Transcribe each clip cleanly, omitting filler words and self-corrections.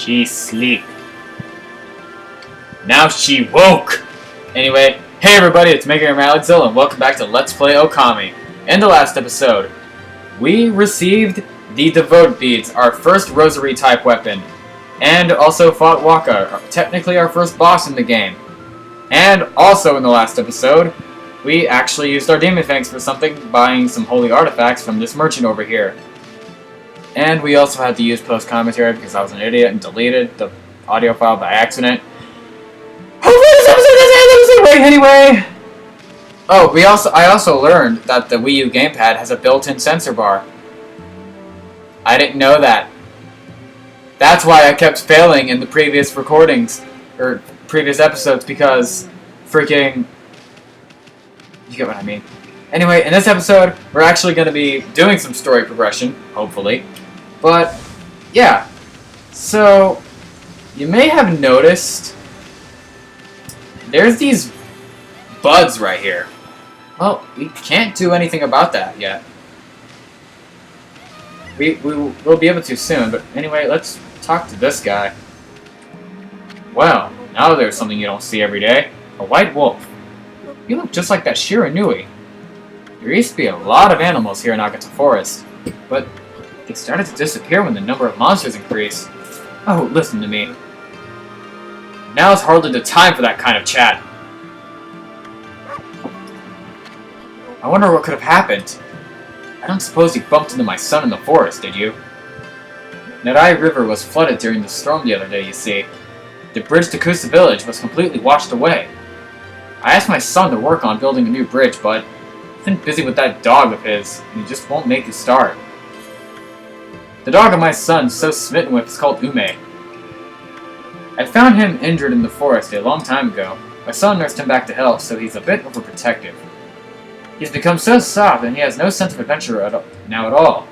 She sleep. Now she woke! Anyway, hey everybody, it's Mega and Alexiel, and welcome back to Let's Play Okami. In the last episode, we received the Devote Beads, our first rosary type weapon, and also fought Waka, technically our first boss in the game. And also in the last episode, we actually used our Demon Fangs for something, buying some holy artifacts from this merchant over here. And we also had to use post-commentary because I was an idiot and deleted the audio file by accident. Hopefully this episode doesn't end episode right anyway! Oh, I also learned that the Wii U gamepad has a built-in sensor bar. I didn't know that. That's why I kept failing in the previous recordings, or previous episodes, because freaking... You get what I mean. Anyway, in this episode, we're actually going to be doing some story progression, hopefully. But, yeah. So, you may have noticed there's these buds right here. Well, we can't do anything about that yet. We'll be able to soon, but anyway, let's talk to this guy. Well, now there's something you don't see every day. A white wolf. You look just like that Shiranui. There used to be a lot of animals here in Agata Forest, but they started to disappear when the number of monsters increased. Oh, listen to me. Now's hardly the time for that kind of chat. I wonder what could have happened. I don't suppose you bumped into my son in the forest, did you? Narai River was flooded during the storm the other day, you see. The bridge to Kusa Village was completely washed away. I asked my son to work on building a new bridge, but he's been busy with that dog of his, and he just won't make a start. The dog of my son's so smitten with is called Ume. I found him injured in the forest a long time ago. My son nursed him back to health, so he's a bit overprotective. He's become so soft and he has no sense of adventure now at all.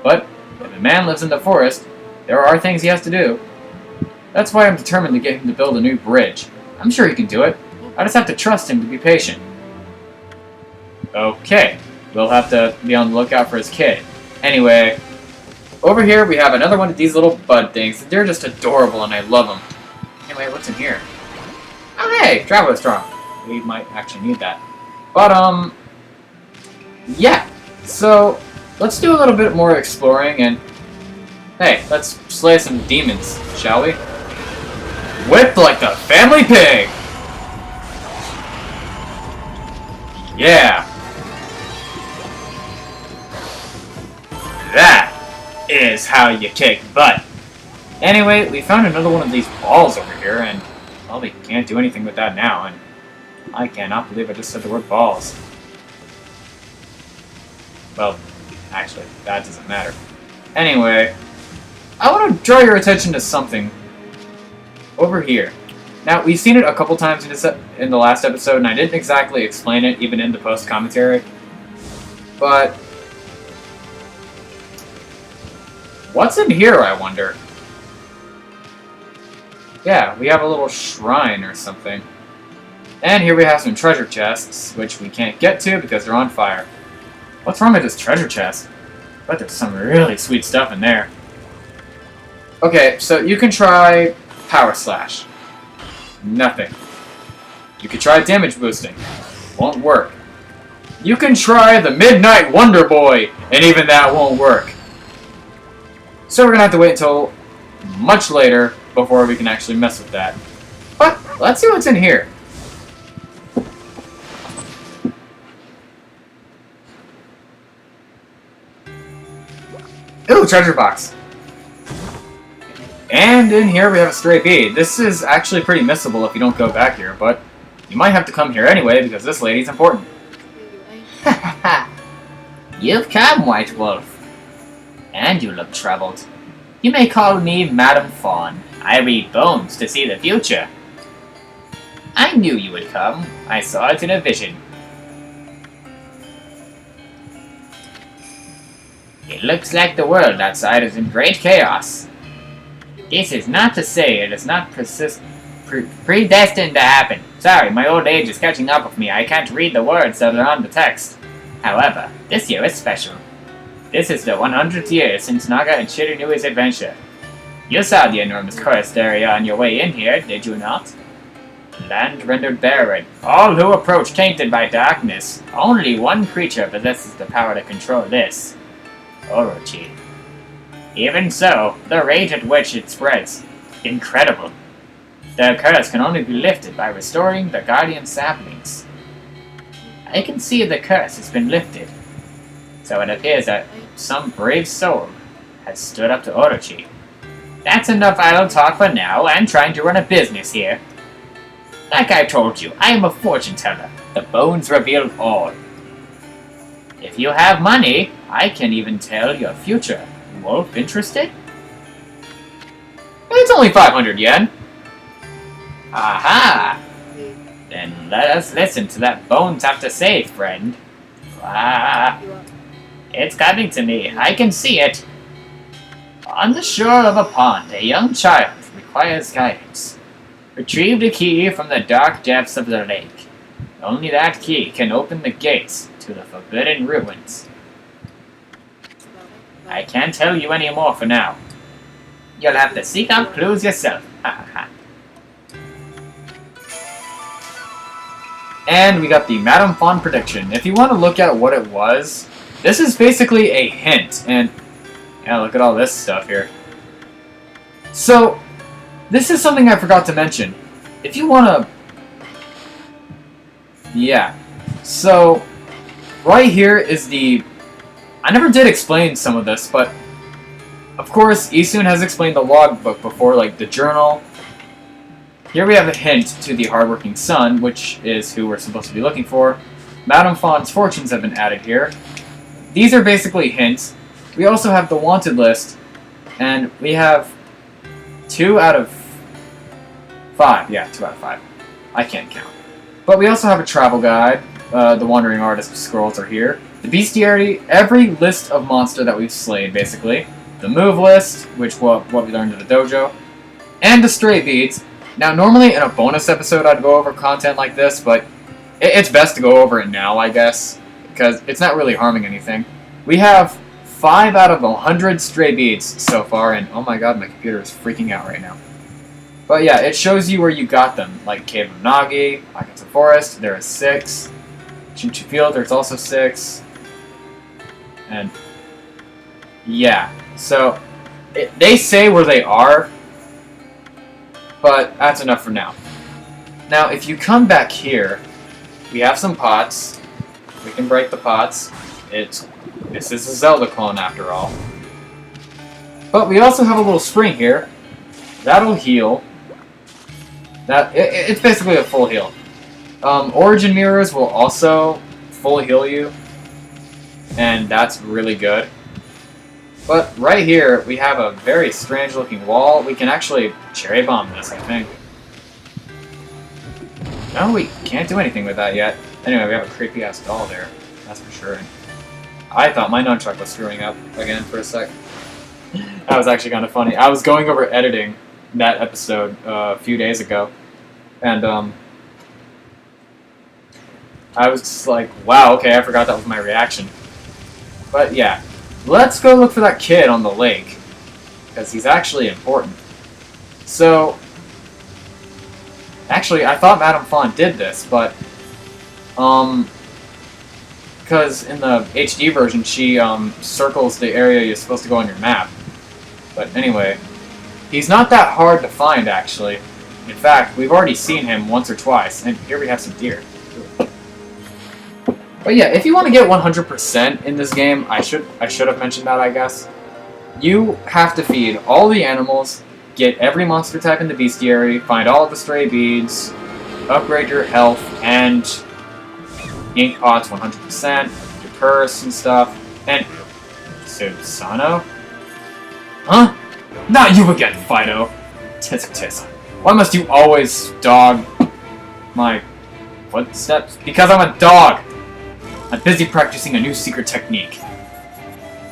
But if a man lives in the forest, there are things he has to do. That's why I'm determined to get him to build a new bridge. I'm sure he can do it. I just have to trust him to be patient. Okay, we'll have to be on the lookout for his kid. Anyway, over here we have another one of these little bud things. They're just adorable and I love them. Anyway, what's in here? Oh hey, Traveler Strong. We might actually need that. But, yeah. So, let's do a little bit more exploring and... Hey, let's slay some demons, shall we? Whip like the family pig! Yeah! That is how you kick butt. Anyway, we found another one of these balls over here, and, well, we can't do anything with that now, and I cannot believe I just said the word balls. Well, actually, that doesn't matter. Anyway, I want to draw your attention to something over here. Now, we've seen it a couple times in the last episode, and I didn't exactly explain it, even in the post-commentary. But... what's in here, I wonder? Yeah, we have a little shrine or something. And here we have some treasure chests, which we can't get to because they're on fire. What's wrong with this treasure chest? But there's some really sweet stuff in there. Okay, so you can try Power Slash. Nothing. You can try damage boosting. Won't work. You can try the Midnight Wonder Boy, and even that won't work. So we're gonna have to wait until much later before we can actually mess with that. But let's see what's in here. Ooh, treasure box. And in here we have a stray bead. This is actually pretty missable if you don't go back here, but you might have to come here anyway because this lady's important. You've come, White Wolf. And you look troubled. You may call me Madam Fawn. I read bones to see the future. I knew you would come. I saw it in a vision. It looks like the world outside is in great chaos. This is not to say it is not predestined to happen. Sorry, my old age is catching up with me. I can't read the words that are on the text. However, this year is special. This is the 100th year since Naga and Shiranui's adventure. You saw the enormous cursed area on your way in here, did you not? Land rendered barren. All who approach tainted by darkness. Only one creature possesses the power to control this. Orochi. Even so, the rate at which it spreads, incredible. The curse can only be lifted by restoring the guardian saplings. I can see the curse has been lifted. So it appears that some brave soul has stood up to Orochi. That's enough idle talk for now. I'm trying to run a business here. Like I told you, I am a fortune teller. The bones reveal all. If you have money, I can even tell your future. Wolf, interested? It's only 500 yen. Aha! Then let us listen to that bones have to say, friend. Ah, it's coming to me. I can see it. On the shore of a pond, a young child requires guidance. Retrieve the key from the dark depths of the lake. Only that key can open the gates to the forbidden ruins. I can't tell you any more for now. You'll have to seek out clues yourself. Ha ha. And we got the Madame Fawn prediction. If you want to look at what it was, this is basically a hint. And yeah, look at all this stuff here. So, this is something I forgot to mention. If you want to... Yeah. So, right here is the... I never did explain some of this, but... Of course, Isun has explained the logbook before, like the journal. Here we have a hint to the hardworking son, which is who we're supposed to be looking for. Madame Fawn's fortunes have been added here. These are basically hints. We also have the wanted list, and we have 2 out of 5. Yeah, 2 out of 5. I can't count. But we also have a travel guide. The Wandering Artist scrolls are here. The bestiarity, every list of monster that we've slayed, basically. The move list, which what we learned in the dojo. And the stray beads. Now, normally in a bonus episode I'd go over content like this, but it's best to go over it now, I guess, because it's not really harming anything. We have 5 out of 100 stray beads so far, and oh my god, my computer is freaking out right now. But yeah, it shows you where you got them, like Cave of Nagi, Pockets of Forest, there is 6. Chimchi Field, there's also 6. And yeah, so they say where they are, but that's enough for now. Now, if you come back here, we have some pots. We can break the pots. This is a Zelda clone after all. But we also have a little spring here. That'll heal. It's basically a full heal. Origin mirrors will also full heal you, and that's really good. But right here, we have a very strange looking wall. We can actually cherry bomb this, I think. No, we can't do anything with that yet. Anyway, we have a creepy ass doll there, that's for sure. I thought my nunchuck was screwing up again for a sec. That was actually kind of funny. I was going over editing that episode a few days ago, and I was just like, wow, okay, I forgot that was my reaction. But yeah, let's go look for that kid on the lake, because he's actually important. So, actually, I thought Madame Fawn did this, but, because in the HD version, she, circles the area you're supposed to go on your map. But anyway, he's not that hard to find, actually. In fact, we've already seen him once or twice, and here we have some deer. But yeah, if you want to get 100% in this game, I should have mentioned that, I guess. You have to feed all the animals, get every monster type in the bestiary, find all of the stray beads, upgrade your health, and ink pots 100%, your purse and stuff, and... Susano? Huh? Not you again, Fido! Tisk. Why must you always dog my footsteps? Because I'm a dog! I'm busy practicing a new secret technique.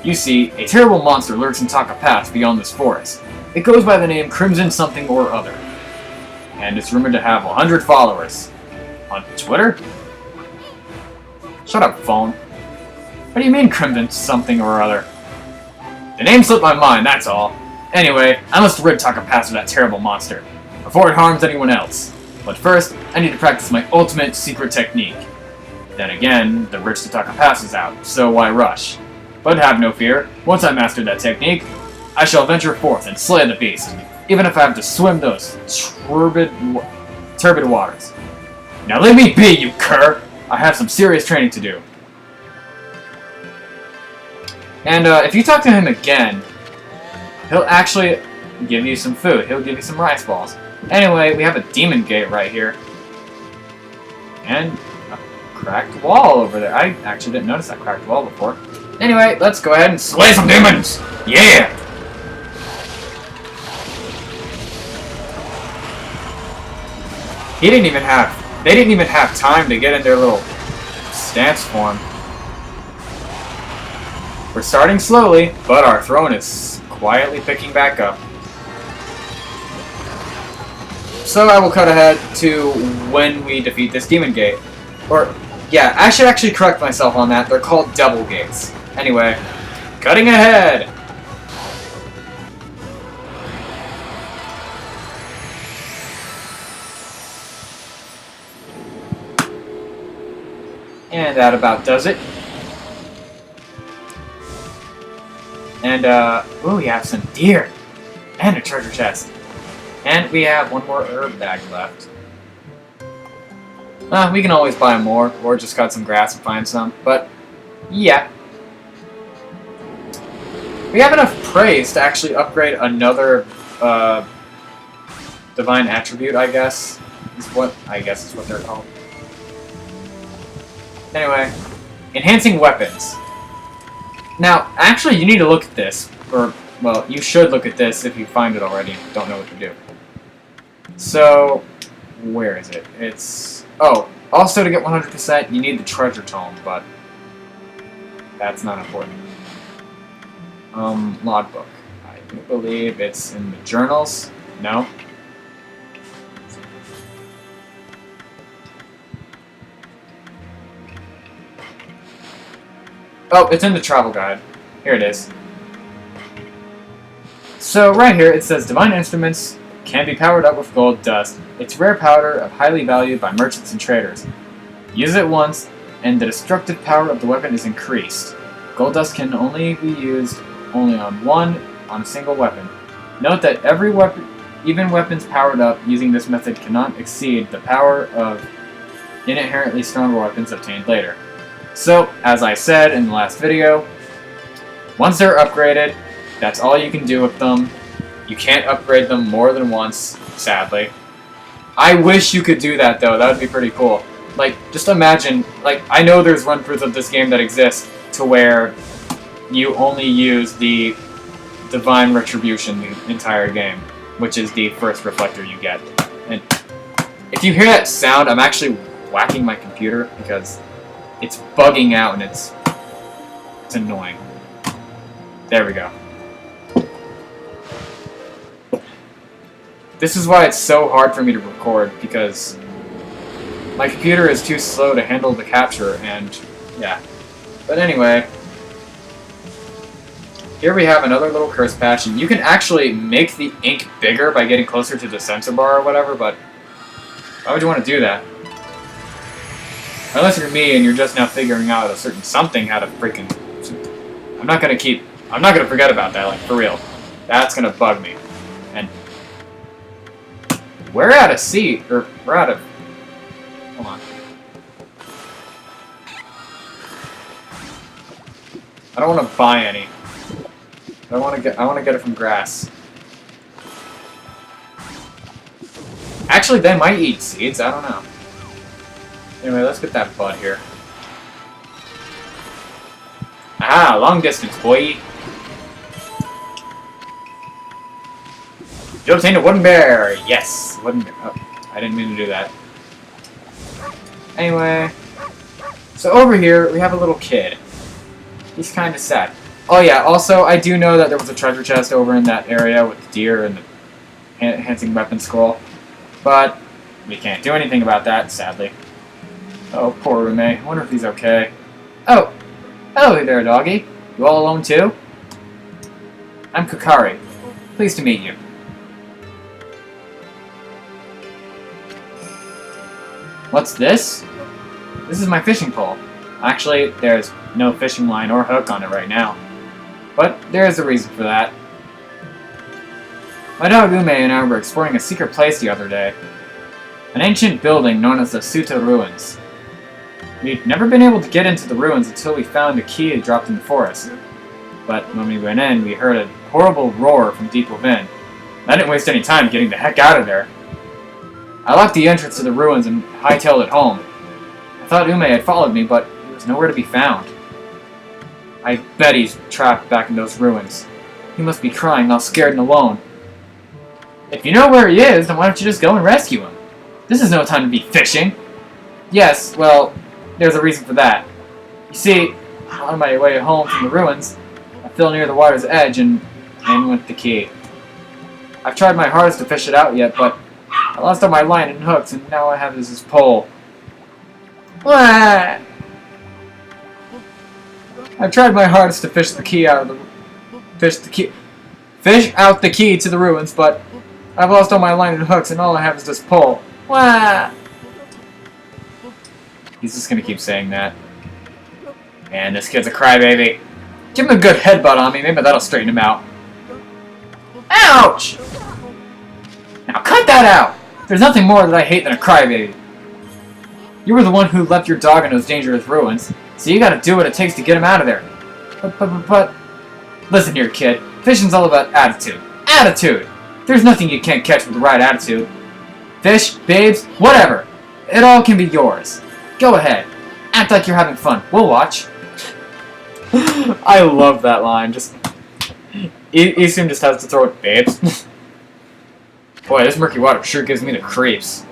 You see, a terrible monster lurks in Taka Pass beyond this forest. It goes by the name Crimson something or other. And it's rumored to have 100 followers. On Twitter? Shut up, phone. What do you mean Crimson something or other? The name slipped my mind, that's all. Anyway, I must rid Takapass of that terrible monster, before it harms anyone else. But first, I need to practice my ultimate secret technique. Then again, the bridge to Takapass is out, so why rush? But have no fear, once I master that technique, I shall venture forth and slay the beast, even if I have to swim those turbid waters. Now leave me be, you cur! I have some serious training to do. And if you talk to him again, he'll actually give you some food. He'll give you some rice balls. Anyway, we have a demon gate right here. And a cracked wall over there. I actually didn't notice that cracked wall before. Anyway, let's go ahead and slay some demons! Yeah! They didn't even have time to get in their little stance form. We're starting slowly, but our throne is quietly picking back up. So I will cut ahead to when we defeat this demon gate. Or, yeah, I should actually correct myself on that. They're called devil gates. Anyway, cutting ahead! And that about does it. And, ooh, we have some deer. And a treasure chest. And we have one more herb bag left. We can always buy more, or just cut some grass and find some. But, yeah. We have enough praise to actually upgrade another, divine attribute, I guess. Is what they're called. Anyway, enhancing weapons. Now, actually, you need to look at this, or, well, you should look at this if you find it already and don't know what to do. So, where is it? It's, oh, also to get 100%, you need the treasure tome, but that's not important. Logbook. I do believe it's in the journals. No? Oh, it's in the travel guide. Here it is. So, right here, it says Divine Instruments can be powered up with gold dust. It's rare powder of highly valued by merchants and traders. Use it once, and the destructive power of the weapon is increased. Gold dust can only be used on a single weapon. Note that every weapon, even weapons powered up using this method, cannot exceed the power of inherently stronger weapons obtained later. So, as I said in the last video, once they're upgraded, that's all you can do with them. You can't upgrade them more than once, sadly. I wish you could do that, though. That would be pretty cool. Like, just imagine, like, I know there's run-throughs of this game that exist to where you only use the Divine Retribution the entire game, which is the first reflector you get. And if you hear that sound, I'm actually whacking my computer because it's bugging out and it's annoying. There we go. This is why it's so hard for me to record, because my computer is too slow to handle the capture, and yeah. But anyway, here we have another little curse patch, and you can actually make the ink bigger by getting closer to the sensor bar or whatever, but why would you want to do that? Unless you're me and you're just now figuring out a certain something how to freaking... I'm not gonna forget about that, like, for real. That's gonna bug me. And we're out of seed, or we're out of... Hold on. I don't want to buy any. I want to get it from grass. Actually, they might eat seeds. I don't know. Anyway, let's get that bud here. Ah, long distance, boy. You obtained a wooden bear. Yes, wooden bear. Oh, I didn't mean to do that. Anyway, so over here we have a little kid. He's kind of sad. Oh yeah, also I do know that there was a treasure chest over in that area with the deer and the enhancing weapon scroll, but we can't do anything about that, sadly. Oh, poor Rume. I wonder if he's okay. Oh, hello there, doggy. You all alone too? I'm Kokari. Pleased to meet you. What's this? This is my fishing pole. Actually, there's no fishing line or hook on it right now. But there is a reason for that. My dog Ume and I were exploring a secret place the other day. An ancient building known as the Suta Ruins. We'd never been able to get into the ruins until we found a key dropped in the forest. But when we went in, we heard a horrible roar from deep within. I didn't waste any time getting the heck out of there. I locked the entrance to the ruins and hightailed it home. I thought Ume had followed me, but he was nowhere to be found. I bet he's trapped back in those ruins. He must be crying, all scared and alone. If you know where he is, then why don't you just go and rescue him? This is no time to be fishing. Yes, well, there's a reason for that. You see, on my way home from the ruins, I fell near the water's edge and in went the key. I've tried my hardest to fish it out yet, but I lost all my line and hooks, and now I have this pole. Wah! I've tried my hardest to fish the key out of the fish out the key to the ruins, but I've lost all my line and hooks, and all I have is this pole. Wah! He's just gonna keep saying that. Man, this kid's a crybaby. Give him a good headbutt on me, maybe that'll straighten him out. Ouch! Now cut that out! There's nothing more that I hate than a crybaby. You were the one who left your dog in those dangerous ruins, so you gotta do what it takes to get him out of there. But... Listen here, kid. Fishing's all about attitude. Attitude! There's nothing you can't catch with the right attitude. Fish, babes, whatever. It all can be yours. Go ahead. Act like you're having fun. We'll watch. I love that line. Just... Isum just has to throw it, babes. Boy, this murky water sure gives me the creeps.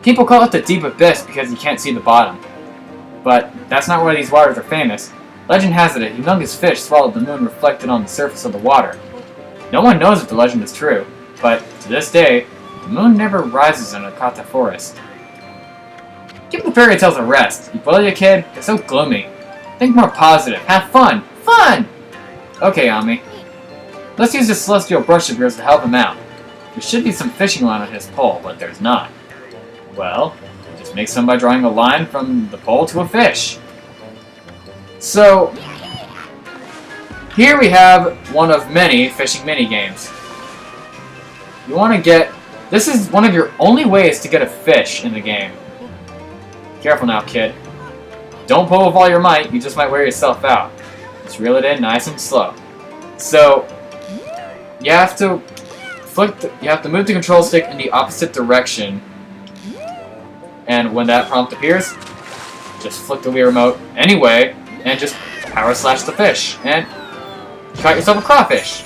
People call it the deep abyss because you can't see the bottom. But that's not why these waters are famous. Legend has it a humongous fish swallowed the moon reflected on the surface of the water. No one knows if the legend is true, but to this day, the moon never rises in Akata Forest. Give the fairy tales a rest, will you, kid? They're so gloomy. Think more positive. Have fun. Fun! Okay, Ami. Let's use this celestial brush of yours to help him out. There should be some fishing line on his pole, but there's not. Well, just make some by drawing a line from the pole to a fish. So, here we have one of many fishing mini-games. You want to get... This is one of your only ways to get a fish in the game. Careful now, kid. Don't pull with all your might, you just might wear yourself out. Just reel it in nice and slow. So, you have to move the control stick in the opposite direction. And when that prompt appears, just flick the Wii remote anyway, and just power slash the fish. And you caught yourself a crawfish.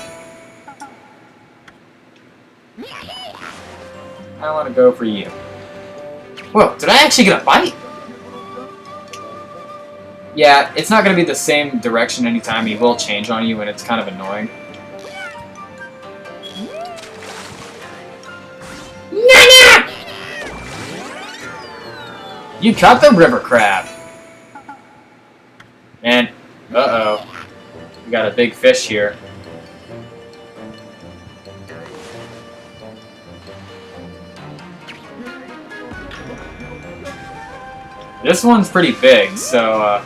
I want to go for you. Whoa, did I actually get a bite? Yeah, it's not going to be the same direction anytime. He will change on you, and it's kind of annoying. You caught the river crab! And, uh-oh. We got a big fish here. This one's pretty big, so,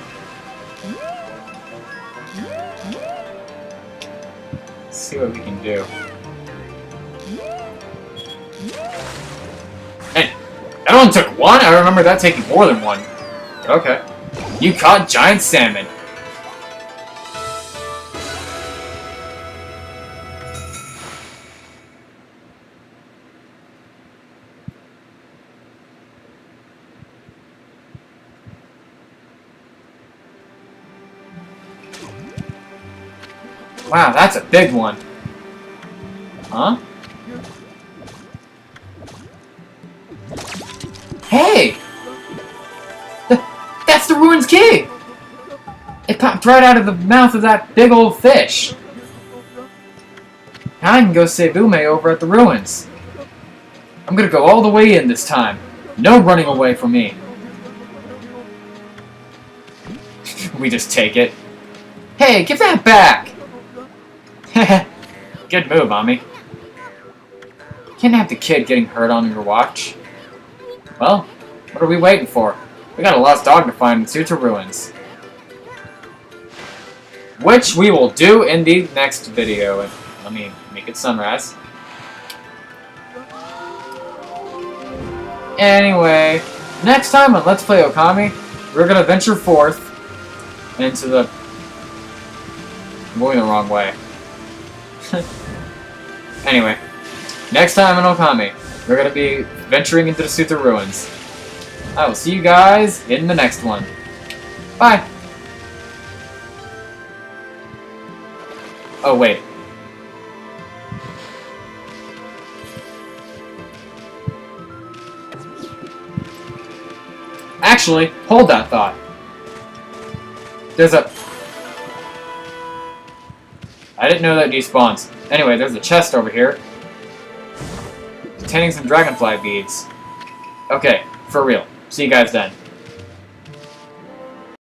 let's see what we can do. Hey, that one took one? I remember that taking more than one. Okay. You caught giant salmon. Wow, that's a big one. Huh? Hey! That's the ruins key! It popped right out of the mouth of that big old fish. Now I can go save Ume over at the ruins. I'm gonna go all the way in this time. No running away from me. We just take it. Hey, give that back! Good move, Ami. Can't have the kid getting hurt on your watch. Well, what are we waiting for? We got a lost dog to find in Tsuta Ruins. Which we will do in the next video. And let me make it sunrise. Anyway, next time on Let's Play Okami, we're gonna venture forth into the... I'm going the wrong way. Anyway, next time on Okami, we're gonna be venturing into the Tsuta Ruins. I will see you guys in the next one. Bye! Oh, wait. Actually, hold that thought. There's a... I didn't know that despawns. Anyway, there's a chest over here. Containing some dragonfly beads. Okay, for real. See you guys then.